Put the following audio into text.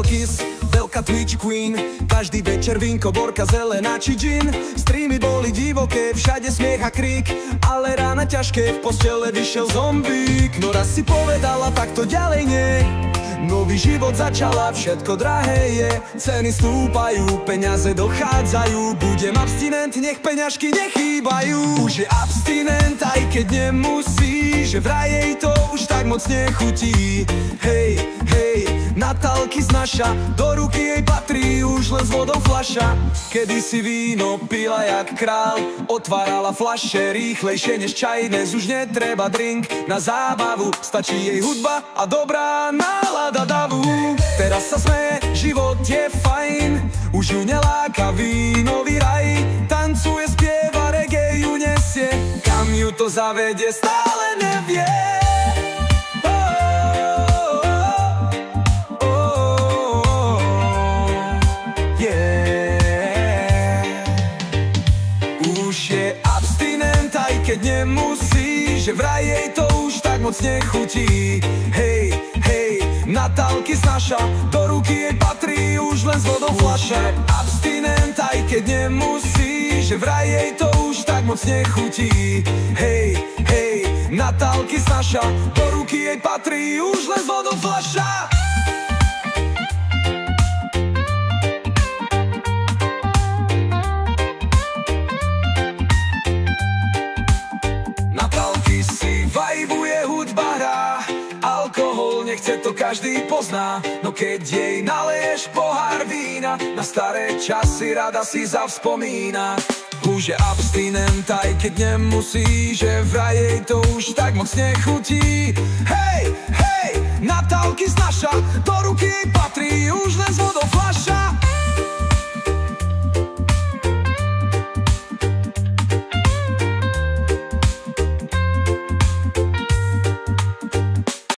Kiss, veľká Twitch Queen. Každý večer vínko, borka, zelená či gin. Streamy boli divoké, všade smiech a krík, ale rána ťažké, v postele vyšiel zombík. No raz si povedala, tak to ďalej nie. Nový život začala, všetko drahé je. Ceny stúpajú, peniaze dochádzajú. Budem abstinent, nech peňažky nechýbajú. Už je abstinent, aj keď nemusí, že vraj jej to už tak moc nechutí. Hej, hej, Natálky znaša, do ruky jej patrí už len s vodou fľaša. Kedysi víno pila jak král, otvárala fľaše rýchlejšie než čaj. Dnes už netreba drink na zábavu, stačí jej hudba a dobrá nálada davu. Teraz sa smeje, život je fajn, už ju neláka vínový raj. Tancuje, spieva, reggae ju nesie, kam ju to zavedie, stále nevie. Keď nemusí, že vraj jej to už tak moc nechutí. Hej, hej, Natálky znaša, do ruky jej patrí už len s vodou fľaša. Abstinent, aj keď nemusí, že vraj jej to už tak moc nechutí. Hej, hej, Natálky znaša, do ruky jej patrí už len s vodou fľaša. Vajbuje, hudba hrá, alkohol nechce, to každý pozná. No keď jej naleješ pohár vína, na staré časy rada si zavspomína. Už je abstinent, aj keď nemusí, že vraj jej to už tak moc nechutí. Hej, hej, Natálky znaša, do ruky